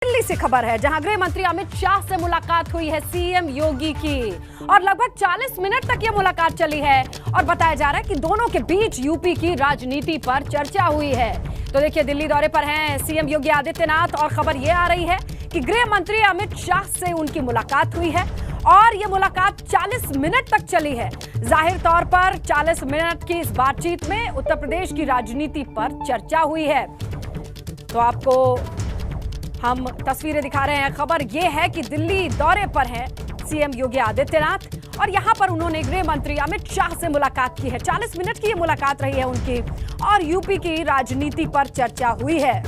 दिल्ली से खबर है, जहां गृह मंत्री अमित शाह से मुलाकात हुई है सीएम योगी की और लगभग 40 मिनट तक यह मुलाकात चली है और बताया जा रहा है कि दोनों के बीच यूपी की राजनीति पर चर्चा हुई है। तो देखिए, दिल्ली दौरे पर हैं सीएम योगी आदित्यनाथ और खबर यह आ रही है कि गृह मंत्री अमित शाह से उनकी मुलाकात हुई है और यह मुलाकात 40 मिनट तक चली है। जाहिर तौर पर 40 मिनट की इस बातचीत में उत्तर प्रदेश की राजनीति पर चर्चा हुई है। तो आपको हम तस्वीरें दिखा रहे हैं। खबर यह है कि दिल्ली दौरे पर हैं सीएम योगी आदित्यनाथ और यहां पर उन्होंने गृह मंत्री अमित शाह से मुलाकात की है। 40 मिनट की ये मुलाकात रही है उनकी और यूपी की राजनीति पर चर्चा हुई है।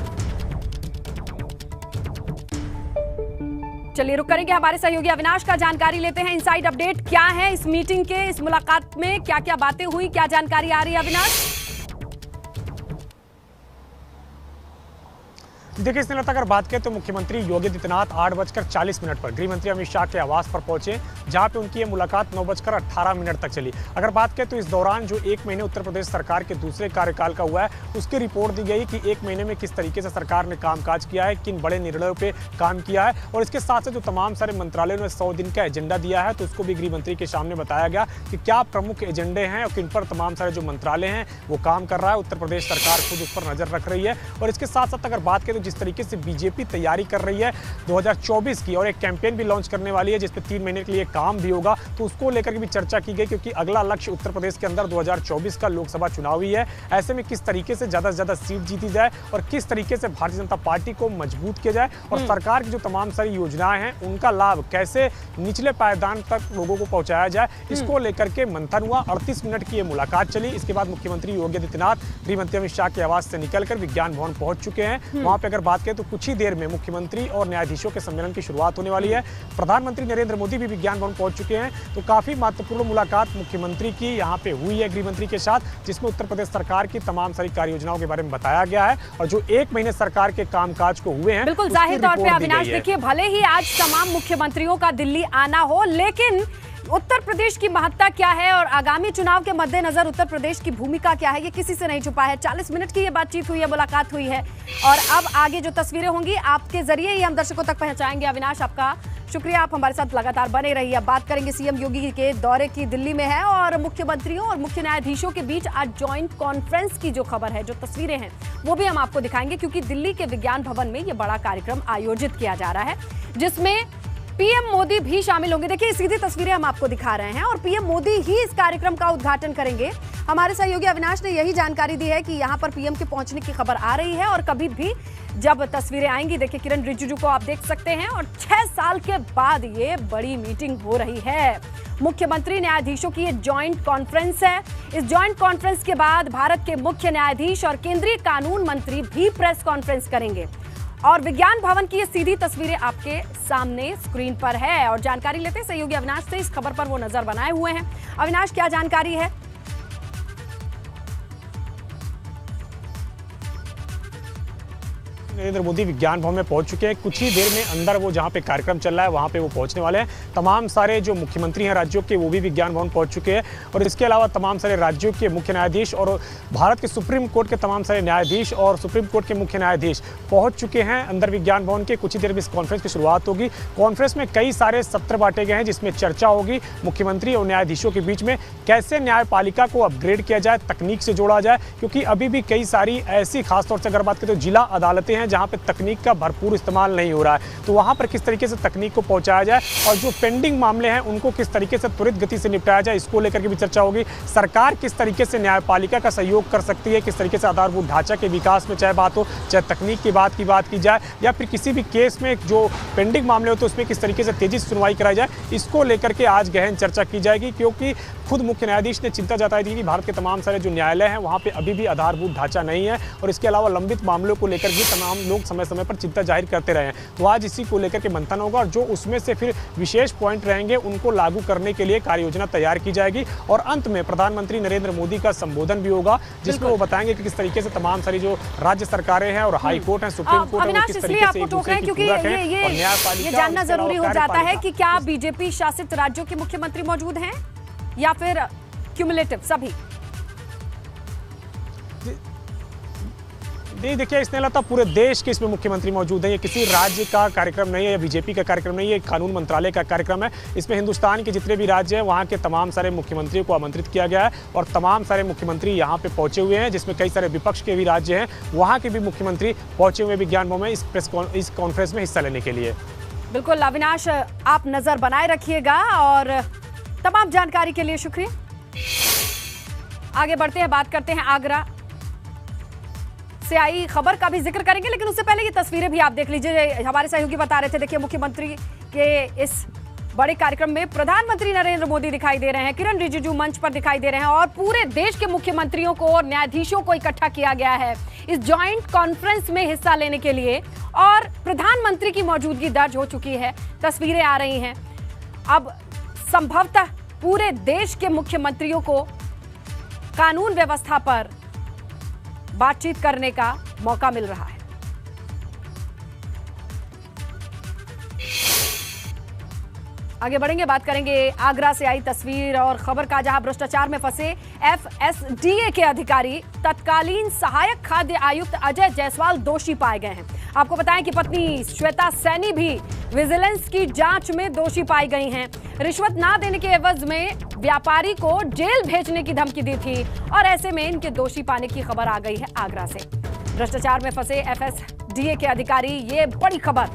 चलिए रुक करेंगे, हमारे सहयोगी अविनाश का जानकारी लेते हैं। इनसाइड अपडेट क्या है इस मीटिंग के, इस मुलाकात में क्या क्या बातें हुई, क्या जानकारी आ रही है अविनाश? देखिए स्नेहलता, अगर बात करें तो मुख्यमंत्री योगी आदित्यनाथ 8:40 पर गृह मंत्री अमित शाह के आवास पर पहुंचे, जहां पे उनकी ये मुलाकात 9:18 तक चली। अगर बात करें तो इस दौरान जो 1 महीने उत्तर प्रदेश सरकार के दूसरे कार्यकाल का हुआ है, उसकी रिपोर्ट दी गई कि 1 महीने में किस तरीके से सरकार ने कामकाज किया है, किन बड़े निर्णयों पर काम किया है और इसके साथ साथ जो तमाम सारे मंत्रालयों ने 100 दिन का एजेंडा दिया है, तो उसको भी गृह मंत्री के सामने बताया गया कि क्या प्रमुख एजेंडे हैं और किन पर तमाम सारे जो मंत्रालय हैं वो काम कर रहा है। उत्तर प्रदेश सरकार खुद उस पर नजर रख रही है और इसके साथ साथ अगर बात करें तो जिस तरीके से बीजेपी तैयारी कर रही है 2024 की और एक कैंपेन भी लॉन्च करने वाली है जिस पे 3 महीने के लिए काम भी होगा, तो उसको लेकर के भी चर्चा की गई, क्योंकि अगला लक्ष्य उत्तर प्रदेश के अंदर 2024 का लोकसभा चुनाव ही है। ऐसे में किस तरीके से ज्यादा से ज्यादा सीट जीती जाए और किस तरीके से भारतीय जनता पार्टी को मजबूत किया जाए और सरकार की जो तमाम सारी योजनाएं हैं उनका लाभ कैसे निचले पायदान तक लोगों को पहुंचाया जाए, इसको लेकर के मंथन हुआ। 38 मिनट की ये मुलाकात चली। इसके बाद मुख्यमंत्री योगी आदित्यनाथ गृह मंत्री अमित शाह के आवास से निकलकर विज्ञान भवन पहुंच चुके हैं। वहां पर अगर बात करें तो कुछ ही देर में मुख्यमंत्री और न्यायाधीशों के सम्मेलन की शुरुआत होने वाली है। प्रधानमंत्री नरेंद्र मोदी भी विज्ञान भवन पहुंच चुके हैं। तो काफी महत्वपूर्ण मुलाकात मुख्यमंत्री की यहां पे हुई है गृह मंत्री के साथ, जिसमें उत्तर प्रदेश सरकार की तमाम सारी कार्य योजनाओं के बारे में बताया गया है और जो 1 महीने सरकार के कामकाज को हुए हैं। बिल्कुल जाहिर तौर पे अविनाश, देखिए भले ही आज तमाम मुख्यमंत्रियों का दिल्ली आना हो, लेकिन उत्तर प्रदेश की महत्ता क्या है और आगामी चुनाव के मद्देनजर उत्तर प्रदेश की भूमिका क्या है, ये किसी से नहीं छुपा है। 40 मिनट की ये बातचीत हुई है, मुलाकात हुई है और अब आगे जो तस्वीरें होंगी आपके जरिए ही हम दर्शकों तक पहुंचाएंगे। अविनाश, आपका शुक्रिया, आप हमारे साथ लगातार बने रहिए। अब बात करेंगे सीएम योगी के दौरे की। दिल्ली में है और मुख्यमंत्रियों और मुख्य न्यायाधीशों के बीच आज ज्वाइंट कॉन्फ्रेंस की जो खबर है, जो तस्वीरें हैं वो भी हम आपको दिखाएंगे, क्योंकि दिल्ली के विज्ञान भवन में ये बड़ा कार्यक्रम आयोजित किया जा रहा है जिसमें पीएम मोदी भी शामिल होंगे। देखिए सीधी तस्वीरें हम आपको दिखा रहे हैं और पीएम मोदी ही इस कार्यक्रम का उद्घाटन करेंगे। हमारे सहयोगी अविनाश ने यही जानकारी दी है कि यहां पर पीएम के पहुंचने की खबर आ रही है और कभी भी जब तस्वीरें आएंगी, देखिए किरण रिजिजू को आप देख सकते हैं और 6 साल के बाद ये बड़ी मीटिंग हो रही है। मुख्यमंत्री न्यायाधीशों की ये ज्वाइंट कॉन्फ्रेंस है। इस ज्वाइंट कॉन्फ्रेंस के बाद भारत के मुख्य न्यायाधीश और केंद्रीय कानून मंत्री भी प्रेस कॉन्फ्रेंस करेंगे और विज्ञान भवन की ये सीधी तस्वीरें आपके सामने स्क्रीन पर है। और जानकारी लेते हैं सहयोगी अविनाश से, इस खबर पर वो नजर बनाए हुए हैं। अविनाश, क्या जानकारी है? नरेंद्र मोदी विज्ञान भवन में पहुंच चुके हैं। कुछ ही देर में अंदर वो जहां पे कार्यक्रम चल रहा है वहां पे वो पहुंचने वाले हैं। तमाम सारे जो मुख्यमंत्री हैं राज्यों के, वो भी विज्ञान भवन पहुंच चुके हैं और इसके अलावा तमाम सारे राज्यों के मुख्य न्यायाधीश और भारत के सुप्रीम कोर्ट के तमाम सारे न्यायाधीश और सुप्रीम कोर्ट के मुख्य न्यायाधीश पहुंच चुके हैं अंदर विज्ञान भवन के। कुछ ही देर में इस कॉन्फ्रेंस की शुरुआत होगी। कॉन्फ्रेंस में कई सारे सत्र बांटे गए हैं जिसमें चर्चा होगी मुख्यमंत्री और न्यायाधीशों के बीच में कैसे न्यायपालिका को अपग्रेड किया जाए, तकनीक से जोड़ा जाए, क्योंकि अभी भी कई सारी ऐसी, खासतौर से अगर बात करें तो जिला अदालतें हैं जहां पे तकनीक का भरपूर इस्तेमाल नहीं हो रहा है, तो वहां पर किस तरीके से तकनीक को पहुंचाया जाए और जो पेंडिंग मामले हैं उनको किस तरीके से त्वरित गति से निपटाया जाए, इसको लेकर के भी चर्चा होगी। सरकार किस तरीके से न्यायपालिका का सहयोग कर सकती है, किस तरीके से आधारभूत ढांचा के विकास में चाहे बात हो, चाहे तकनीक की बात की जाए या फिर किसी भी केस में जो पेंडिंग मामले हो तो उसमें किस तरीके से तेजी से सुनवाई कराई जाए, इसको लेकर के आज गहन चर्चा की जाएगी। क्योंकि खुद मुख्य न्यायाधीश ने चिंता जताई थी कि भारत के तमाम सारे जो न्यायालय हैं वहाँ पे अभी भी आधारभूत ढांचा नहीं है और इसके अलावा लंबित मामलों को लेकर भी तमाम लोग समय समय पर चिंता जाहिर करते रहे हैं। तो आज इसी को लेकर के मंथन होगा और जो उसमें से फिर विशेष पॉइंट रहेंगे उनको लागू करने के लिए कार्य योजना तैयार की जाएगी और अंत में प्रधानमंत्री नरेंद्र मोदी का संबोधन भी होगा जिसमें वो बताएंगे कि किस तरीके से तमाम सारी जो राज्य सरकारें हैं और हाई कोर्ट है, सुप्रीम कोर्ट है, किस तरीके से ये जानना जरूरी हो जाता है कि क्या बीजेपी शासित राज्यों के मुख्यमंत्री मौजूद हैं या फिर क्यूमुलेटिव सभी? देखिए, इसने लगता पूरे देश के इसमें मुख्यमंत्री मौजूद हैं। ये किसी राज्य का कार्यक्रम नहीं है या बीजेपी का कार्यक्रम नहीं है, ये कानून मंत्रालय का कार्यक्रम है। इसमें हिंदुस्तान के जितने भी राज्य हैं वहाँ के तमाम सारे मुख्यमंत्रियों को आमंत्रित किया गया है और तमाम सारे मुख्यमंत्री यहाँ पे पहुंचे हुए हैं, जिसमें कई सारे विपक्ष के भी राज्य हैं, वहाँ के भी मुख्यमंत्री पहुंचे हुए विज्ञान भवन में इस कॉन्फ्रेंस में हिस्सा लेने के लिए। बिल्कुल अविनाश, आप नजर बनाए रखिएगा और तमाम जानकारी के लिए शुक्रिया। आगे बढ़ते हैं, बात करते हैं आगरा से आई खबर का भी जिक्र करेंगे, लेकिन उससे पहले ये तस्वीरें भी आप देख लीजिए। हमारे सहयोगी बता रहे थे, देखिए मुख्यमंत्री के इस बड़े कार्यक्रम में प्रधानमंत्री नरेंद्र मोदी दिखाई दे रहे हैं, किरण रिजिजू मंच पर दिखाई दे रहे हैं और पूरे देश के मुख्यमंत्रियों को और न्यायाधीशों को इकट्ठा किया गया है इस जॉइंट कॉन्फ्रेंस में हिस्सा लेने के लिए और प्रधानमंत्री की मौजूदगी दर्ज हो चुकी है, तस्वीरें आ रही हैं। अब संभवतः पूरे देश के मुख्यमंत्रियों को कानून व्यवस्था पर बातचीत करने का मौका मिल रहा है। आगे बढ़ेंगे, बात करेंगे आगरा से आई तस्वीर और खबर का, जहां भ्रष्टाचार में फंसे एफएसडीए के अधिकारी तत्कालीन सहायक खाद्य आयुक्त अजय जायसवाल दोषी पाए गए हैं। आपको बताएं कि पत्नी श्वेता सैनी भी विजिलेंस की जांच में दोषी पाई गई हैं। रिश्वत ना देने के एवज में व्यापारी को जेल भेजने की धमकी दी थी और ऐसे में इनके दोषी पाने की खबर आ गई है आगरा से। भ्रष्टाचार में फंसे एफएसडीए के अधिकारी, ये बड़ी खबर,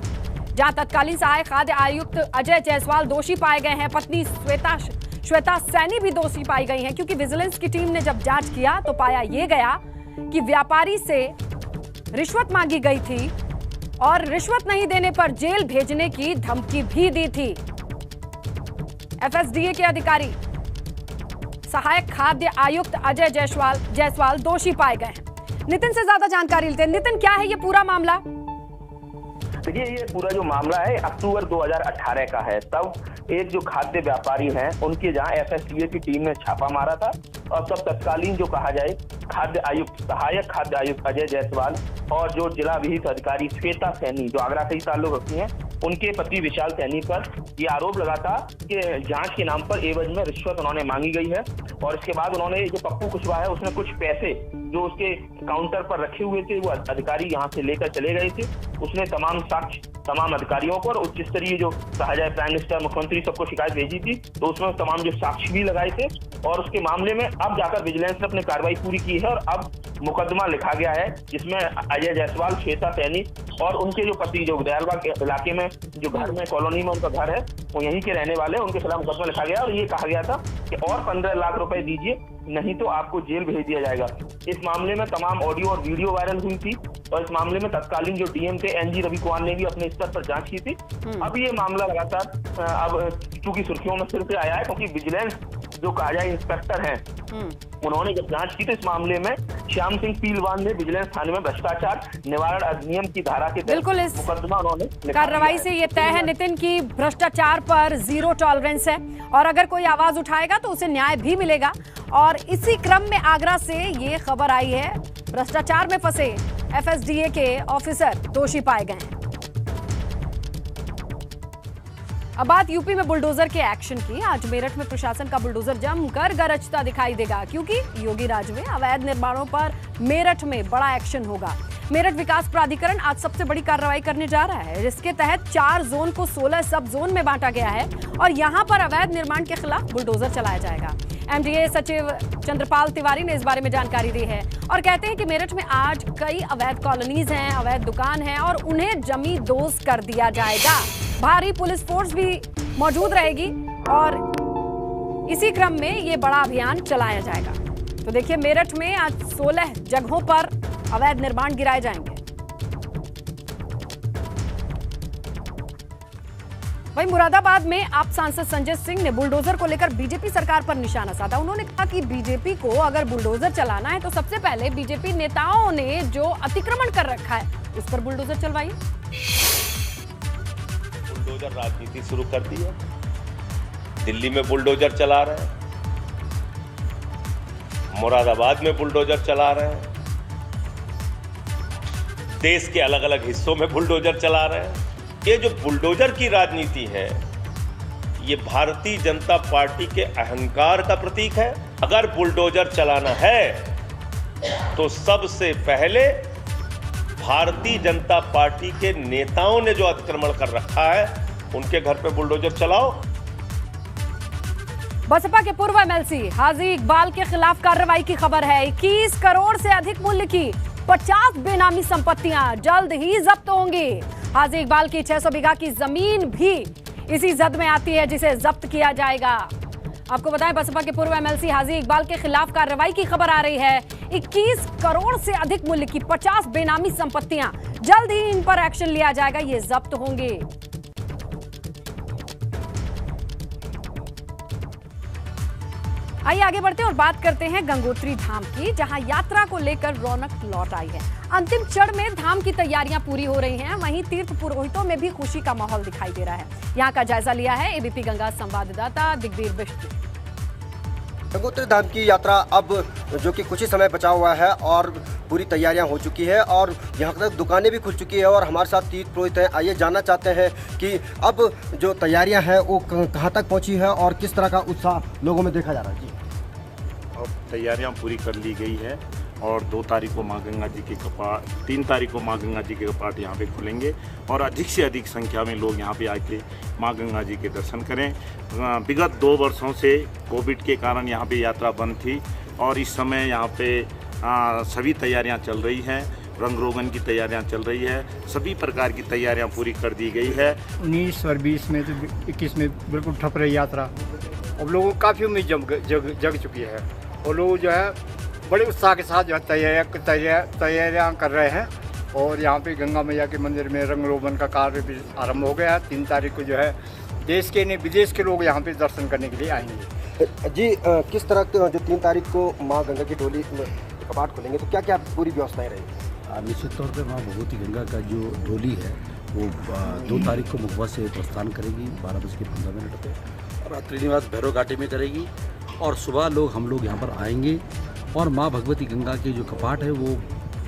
जहां तत्कालीन सहायक खाद्य आयुक्त अजय जायसवाल दोषी पाए गए हैं, पत्नी श्वेता सैनी भी दोषी पाई गई हैं, क्योंकि विजिलेंस की टीम ने जब जांच किया तो पाया ये गया कि व्यापारी से रिश्वत मांगी गई थी और रिश्वत नहीं देने पर जेल भेजने की धमकी भी दी थी। एफएसडीए के अधिकारी सहायक खाद्य आयुक्त अजय जायसवाल दोषी पाए गए हैं। नितिन से ज्यादा जानकारी लेते हैं। नितिन, क्या है ये पूरा मामला? देखिए, ये पूरा जो मामला है अक्टूबर 2018 का है। तब एक जो खाद्य व्यापारी हैं उनके जहां एफएसडीए की टीम ने छापा मारा था और तब तत्कालीन जो कहा जाए खाद्य आयुक्त, सहायक खाद्य आयुक्त अजय जायसवाल और जो जिला विहित अधिकारी श्वेता सैनी, जो आगरा से ही ताल्लुक रखती हैं, उनके पति विशाल सैनी पर ये आरोप लगा था कि जांच के नाम पर एवज में रिश्वत उन्होंने मांगी गई है। और इसके बाद उन्होंने, जो पप्पू कुशवाहा है, उसने कुछ पैसे जो उसके काउंटर पर रखे हुए थे वो अधिकारी यहाँ से लेकर चले गए थे। उसने तमाम साक्ष्य तमाम अधिकारियों पर उच्च स्तरीय जो कहा जाए प्राइम मिनिस्टर, मुख्यमंत्री सबको शिकायत भेजी थी, तो उसमें तमाम जो साक्ष्य भी लगाए थे और उसके मामले में अब जाकर विजिलेंस ने अपनी कार्रवाई पूरी की है और अब मुकदमा लिखा गया है, जिसमें अजय जायसवाल, श्वेता सैनी और उनके जो पति, जो दयालबाग इलाके में जो घर में कॉलोनी में उनका घर है, वो यहीं के रहने वाले, उनके खिलाफ मुकदमा लिखा गया और ये कहा गया था कि और 15 लाख रुपए दीजिए, नहीं तो आपको जेल भेज दिया जाएगा। इस मामले में तमाम ऑडियो और वीडियो वायरल हुई थी और इस मामले में तत्कालीन जो डीएम थे एनजी रवि कुमार ने भी अपने स्तर पर जांच की थी। अब ये मामला लगातार अब चूंकि सुर्खियों में सिर पे आया है, क्योंकि विजिलेंस जो कहा जाए इंस्पेक्टर हैं, उन्होंने जब जांच की तो इस मामले में श्याम सिंह पीलवान ने विजिलेंस थाने में भ्रष्टाचार निवारण अधिनियम की धारा के तहत मुकदमा उन्होंने कार्रवाई से ये तय है नितिन की भ्रष्टाचार पर जीरो टॉलरेंस है और अगर कोई आवाज उठाएगा तो उसे न्याय भी मिलेगा। और इसी क्रम में आगरा से ये खबर आई है, भ्रष्टाचार में फंसे एफएसडीए के ऑफिसर दोषी पाए गए हैं। अब बात यूपी में बुलडोजर के एक्शन की। आज मेरठ में प्रशासन का बुलडोजर जमकर गरजता दिखाई देगा, क्योंकि योगी राज में अवैध निर्माणों पर मेरठ में बड़ा एक्शन होगा। मेरठ विकास प्राधिकरण आज सबसे बड़ी कार्रवाई करने जा रहा है, जिसके तहत 4 जोन को 16 सब जोन में बांटा गया है और यहां पर अवैध निर्माण के खिलाफ बुलडोजर चलाया जाएगा। एमडीए सचिव चंद्रपाल तिवारी ने इस बारे में जानकारी दी है और कहते हैं कि मेरठ में आज कई अवैध कॉलोनीज हैं, अवैध दुकान हैं और उन्हें जमी दोज कर दिया जाएगा। भारी पुलिस फोर्स भी मौजूद रहेगी और इसी क्रम में ये बड़ा अभियान चलाया जाएगा। तो देखिए, मेरठ में आज 16 जगहों पर अवैध निर्माण गिराए जाएंगे। वहीं मुरादाबाद में आप सांसद संजय सिंह ने बुलडोजर को लेकर बीजेपी सरकार पर निशाना साधा। उन्होंने कहा कि बीजेपी को अगर बुलडोजर चलाना है तो सबसे पहले बीजेपी नेताओं ने जो अतिक्रमण कर रखा है उस पर बुलडोजर चलवाइए। बुलडोजर राजनीति शुरू कर दी है, दिल्ली में बुलडोजर चला रहे हैं, मुरादाबाद में बुलडोजर चला रहे हैं, देश के अलग अलग हिस्सों में बुलडोजर चला रहे हैं। ये जो बुलडोजर की राजनीति है, ये भारतीय जनता पार्टी के अहंकार का प्रतीक है। अगर बुलडोजर चलाना है तो सबसे पहले भारतीय जनता पार्टी के नेताओं ने जो अतिक्रमण कर रखा है, उनके घर पे बुलडोजर चलाओ। बसपा के पूर्व एमएलसी हाजी इकबाल के खिलाफ कार्रवाई की खबर है। 21 करोड़ से अधिक मूल्य की 50 बेनामी संपत्तियां जल्द ही जब्त होंगी। हाजी इकबाल की 600 बीघा की जमीन भी इसी जद में आती है, जिसे जब्त किया जाएगा। आपको बताएं, बसपा के पूर्व एमएलसी हाजी इकबाल के खिलाफ कार्रवाई की खबर आ रही है। 21 करोड़ से अधिक मूल्य की 50 बेनामी संपत्तियां जल्द ही इन पर एक्शन लिया जाएगा, ये जब्त होंगे। आइए आगे बढ़ते हैं और बात करते हैं गंगोत्री धाम की, जहां यात्रा को लेकर रौनक लौट आई है। अंतिम चरण में धाम की तैयारियां पूरी हो रही हैं, वहीं तीर्थ पुरोहितों में भी खुशी का माहौल दिखाई दे रहा है। यहां का जायजा लिया है एबीपी गंगा संवाददाता दिग्वीर बिष्ट। गंगोत्री धाम की यात्रा अब जो कि कुछ ही समय बचा हुआ है और पूरी तैयारियां हो चुकी है और यहाँ तक दुकानें भी खुल चुकी है और हमारे साथ तीर्थ पुरोहित हैं। आइए जानना चाहते हैं कि अब जो तैयारियां हैं वो कहाँ तक पहुँची है और किस तरह का उत्साह लोगों में देखा जा रहा है। जी, अब तैयारियां पूरी कर ली गई है और 2 तारीख को माँ गंगा जी के कपाट, 3 तारीख को माँ गंगा जी के कपाट यहाँ पे खुलेंगे और अधिक से अधिक संख्या में लोग यहाँ पे आके माँ गंगा जी के दर्शन करें। विगत 2 वर्षों से कोविड के कारण यहाँ पे यात्रा बंद थी और इस समय यहाँ पे सभी तैयारियाँ चल रही हैं। रंग रोगन की तैयारियाँ चल रही है, सभी प्रकार की तैयारियाँ पूरी कर दी गई है। 19 और 20 में तो 21 में बिल्कुल ठप रही यात्रा। अब लोगों को काफ़ी उम्मीद जग चुकी है और लोग जो है बड़े उत्साह के साथ जो है तैयारियाँ कर रहे हैं और यहाँ पे गंगा मैया के मंदिर में रंग रोगन का कार्य भी आरंभ हो गया है। 3 तारीख को जो है देश के नहीं विदेश के लोग यहाँ पे दर्शन करने के लिए आएंगे। जी, किस तरह जो 3 तारीख को माँ गंगा की डोली कपाट खुलेंगे तो क्या क्या पूरी व्यवस्थाएँ रहेंगी? निश्चित तौर पे माँ भगवती गंगा का जो डोली है वो 2 तारीख को मुखबा से प्रस्थान करेगी 12:15 पे और रात्रि निवास भैरव घाटी में करेगी और सुबह हम लोग यहाँ पर आएंगे और माँ भगवती गंगा के जो कपाट है वो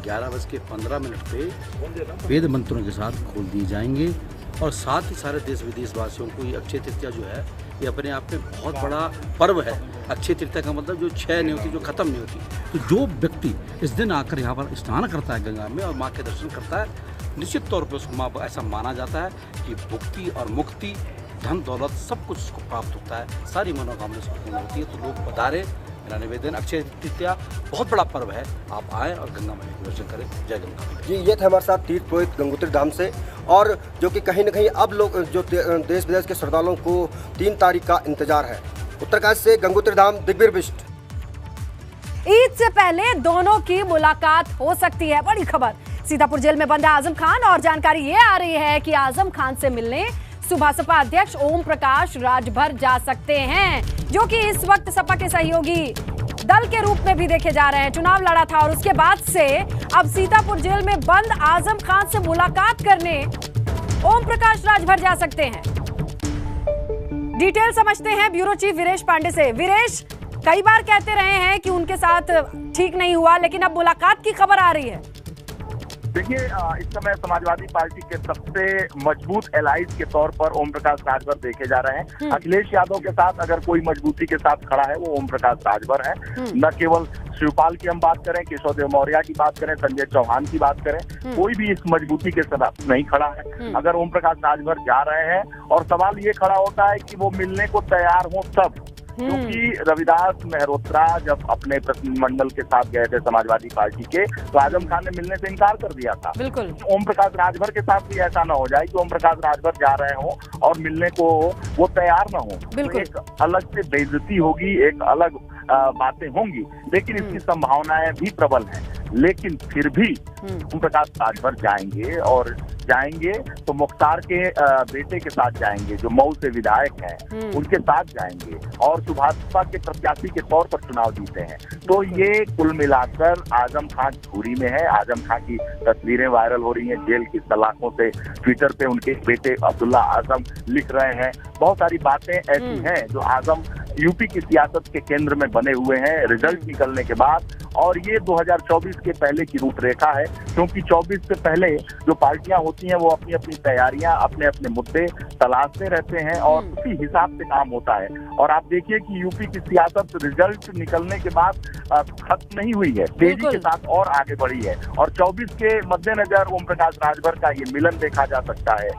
11:15 पे वेद मंत्रों के साथ खोल दिए जाएंगे और साथ ही सारे देश विदेश वासियों को ये अक्षय तृतीया जो है ये अपने आप में बहुत बड़ा पर्व है। अक्षय तृतीया का मतलब जो क्षय नहीं होती, जो खत्म नहीं होती। तो जो व्यक्ति इस दिन आकर यहाँ पर स्नान करता है गंगा में और माँ के दर्शन करता है, निश्चित तौर पर उसको माँ ऐसा माना जाता है कि भुक्ति और मुक्ति, धन दौलत सब कुछ उसको प्राप्त होता है, सारी मनोकामना उसको पूर्ण होती है। तो लोग पधारे, मेरा निवेदन, अक्षय तृतीया बहुत बड़ा पर्व है, आप आएँ और गंगा मैया के दर्शन करें। जय गंगा। जी, ये थे हमारे साथ तीर्थ पुरोहित गंगोत्री धाम से और जो कि कहीं न कहीं अब लोग जो देश विदेश के श्रद्धालुओं को 3 तारीख का इंतजार है। उत्तरकाशी से गंगोत्री धाम, दिग्वीर बिष्ट। ईद से पहले दोनों की मुलाकात हो सकती है, बड़ी खबर। सीतापुर जेल में बंद है आजम खान और जानकारी ये आ रही है कि आजम खान से मिलने सुबह सपा अध्यक्ष ओम प्रकाश राजभर जा सकते हैं, जो कि इस वक्त सपा के सहयोगी दल के रूप में भी देखे जा रहे हैं। चुनाव लड़ा था और उसके बाद से अब सीतापुर जेल में बंद आजम खान से मुलाकात करने ओम प्रकाश राजभर जा सकते हैं। डिटेल समझते हैं ब्यूरो चीफ वीरेश पांडे से। वीरेश, कई बार कहते रहे हैं कि उनके साथ ठीक नहीं हुआ, लेकिन अब मुलाकात की खबर आ रही है। देखिए, इस समय समाजवादी पार्टी के सबसे मजबूत एलाइज के तौर पर ओम प्रकाश राजभर देखे जा रहे हैं। अखिलेश यादव के साथ अगर कोई मजबूती के साथ खड़ा है वो ओम प्रकाश राजभर है। न केवल शिवपाल की हम बात करें, केशव देव मौर्य की बात करें, संजय चौहान की बात करें, कोई भी इस मजबूती के साथ नहीं खड़ा है। अगर ओम प्रकाश राजभर जा रहे हैं और सवाल ये खड़ा होता है कि वो मिलने को तैयार हो तब, क्योंकि रविदास मेहरोत्रा जब अपने प्रतिनिधिमंडल के साथ गए थे समाजवादी पार्टी के, तो आजम खान ने मिलने से इनकार कर दिया था। बिल्कुल। ओम प्रकाश राजभर के साथ भी ऐसा ना हो जाए कि ओम प्रकाश राजभर जा रहे हो और मिलने को वो तैयार ना हो, तो एक अलग से बेइज्जती होगी, एक अलग बातें होंगी, लेकिन इसकी संभावनाएं भी प्रबल हैं। लेकिन फिर भी ओम प्रकाश राजभर जाएंगे और जाएंगे तो मुख्तार के बेटे के साथ जाएंगे, जो मऊ से विधायक हैं, उनके साथ जाएंगे और सुभाषपा के प्रत्याशी के तौर पर चुनाव जीते हैं। तो ये कुल मिलाकर आजम खान झूरी में है। आजम खान की तस्वीरें वायरल हो रही हैं जेल की सलाखों से। ट्विटर पे उनके बेटे अब्दुल्ला आजम लिख रहे हैं। बहुत सारी बातें ऐसी हैं जो आजम यूपी की सियासत के केंद्र में बने हुए हैं। रिजल्ट निकलने के बाद और ये 2024 के पहले की रूपरेखा है, क्योंकि 24 से पहले जो पार्टियां होती हैं वो अपनी अपनी तैयारियां, अपने अपने मुद्दे तलाशते रहते हैं और उसी हिसाब से काम होता है। और आप देखिए कि यूपी की सियासत रिजल्ट निकलने के बाद खत्म नहीं हुई है, तेजी के साथ और आगे बढ़ी है। और 24 के मद्देनजर ओम प्रकाश राजभर का ये मिलन देखा जा सकता है।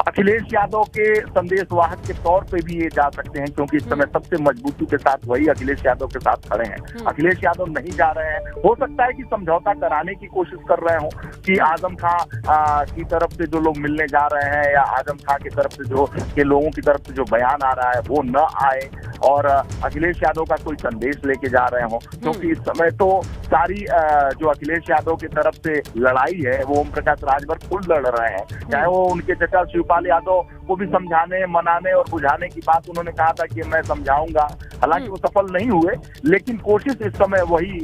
अखिलेश यादव के संदेशवाहक के तौर पे भी ये जा सकते हैं, क्योंकि इस समय सबसे मजबूती के साथ वही अखिलेश यादव के साथ खड़े हैं। अखिलेश यादव नहीं जा रहे हैं, हो सकता है कि समझौता कराने की कोशिश कर रहे हो कि आजम खां की तरफ से जो लोग मिलने जा रहे हैं या आजम खां की तरफ से जो के लोगों की तरफ से जो बयान आ रहा है वो न आए और अखिलेश यादव का कोई संदेश लेके जा रहे हो, क्योंकि इस समय तो सारी जो अखिलेश यादव की तरफ से लड़ाई है वो ओम प्रकाश राजभर खुद लड़ रहे हैं। चाहे वो उनके चचा शिवपाल यादव को भी समझाने, मनाने और बुझाने की बात उन्होंने कहा था कि मैं समझाऊंगा, हालांकि वो सफल नहीं हुए, लेकिन कोशिश इस समय वही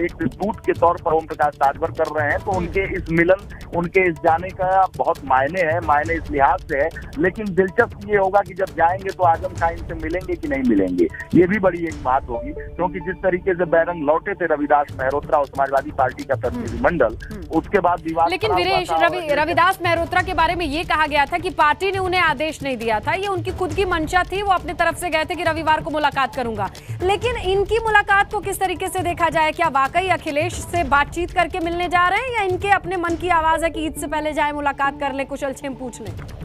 एक दूत के तौर पर ओम प्रकाश राजभर कर रहे हैं। तो उनके इस मिलन, उनके इस जाने का बहुत मायने है, मायने इस लिहाज से है। लेकिन दिलचस्प ये होगा कि जब जाएंगे तो आजम खां इनसे मिलेंगे कि नहीं मिलेंगे, ये भी बड़ी एक बात होगी, क्योंकि जिस तरीके से बैरंग लौटे थे रविदास मेहरोत्रा और समाजवादी पार्टी का प्रतिनिधिमंडल, उसके बाद विवाद। लेकिन वीरेश, रविदास मेहरोत्रा के बारे में ये कहा गया था कि पार्टी ने उन्हें आदेश नहीं दिया था, ये उनकी खुद की मंशा थी, वो अपने तरफ से गए थे कि रविवार को मुलाकात करूंगा। लेकिन इनकी मुलाकात को किस तरीके से देखा जाए? क्या वाकई अखिलेश से बातचीत करके मिलने जा रहे हैं या इनके अपने मन की आवाज है कि ईद से पहले जाए, मुलाकात कर ले, कुशल क्षेम पूछ ले?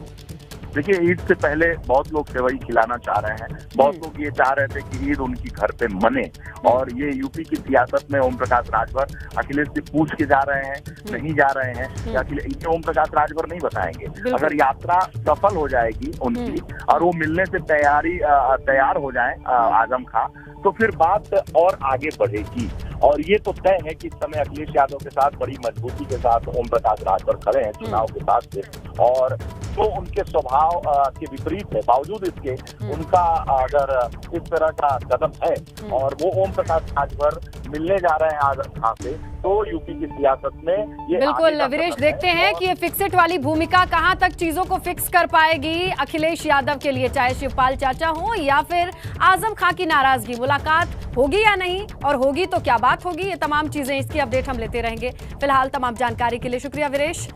देखिए, ईद से पहले बहुत लोग सेवई खिलाना चाह रहे हैं, बहुत लोग ये चाह रहे थे कि ईद उनकी घर पे मने, और ये यूपी की सियासत में ओम प्रकाश राजभर अखिलेश से पूछ के जा रहे हैं, नहीं जा रहे हैं, ये ओम प्रकाश राजभर नहीं बताएंगे। अगर यात्रा सफल हो जाएगी उनकी और वो मिलने से तैयार हो जाए आजम खां, तो फिर बात और आगे बढ़ेगी। और ये तो तय है कि इस समय अखिलेश यादव के साथ बड़ी मजबूती के साथ ओम प्रकाश राजभर खड़े हैं चुनाव के साथ से, और तो उनके स्वभाव के विपरीत है, बावजूद इसके उनका अगर इस तरह का कदम है और वो ओम प्रकाश राजभर मिलने जा रहे हैं आजम खां से, तो यूपी की सियासत में ये बिल्कुल वीरेश, देखते हैं कि ये फिक्सेट वाली भूमिका कहां तक चीजों को फिक्स कर पाएगी अखिलेश यादव के लिए, चाहे शिवपाल चाचा हो या फिर आजम खां की नाराजगी। मुलाकात होगी या नहीं, और होगी तो क्या बात होगी, ये तमाम चीजें, इसकी अपडेट हम लेते रहेंगे। फिलहाल तमाम जानकारी के लिए शुक्रिया वीरेश।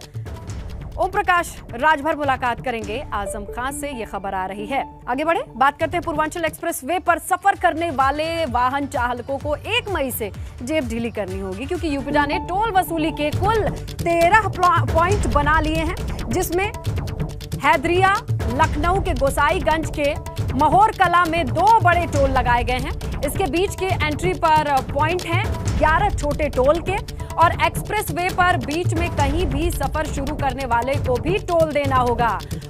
ओम प्रकाश राजभर मुलाकात करेंगे आजम खां से, ये खबर आ रही है। आगे बढ़े, बात करते हैं पूर्वांचल एक्सप्रेस वे पर सफर करने वाले वाहन चालकों को 1 मई से जेब ढीली करनी होगी, क्योंकि यूपीडा ने टोल वसूली के कुल 13 पॉइंट बना लिए हैं, जिसमें हैदरिया, लखनऊ के गोसाईगंज के महोर कला में 2 बड़े टोल लगाए गए हैं। इसके बीच के एंट्री पर पॉइंट हैं 11 छोटे टोल के, और एक्सप्रेस वे पर बीच में कहीं भी सफर शुरू करने वाले को भी टोल देना होगा।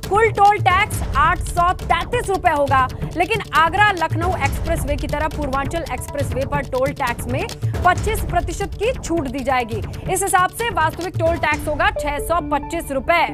कुल टोल टैक्स 833 रुपए होगा, लेकिन आगरा लखनऊ एक्सप्रेस वे की तरफ पूर्वांचल एक्सप्रेस वे पर टोल टैक्स में 25% की छूट दी जाएगी। इस हिसाब से वास्तविक टोल टैक्स होगा 625 रुपए।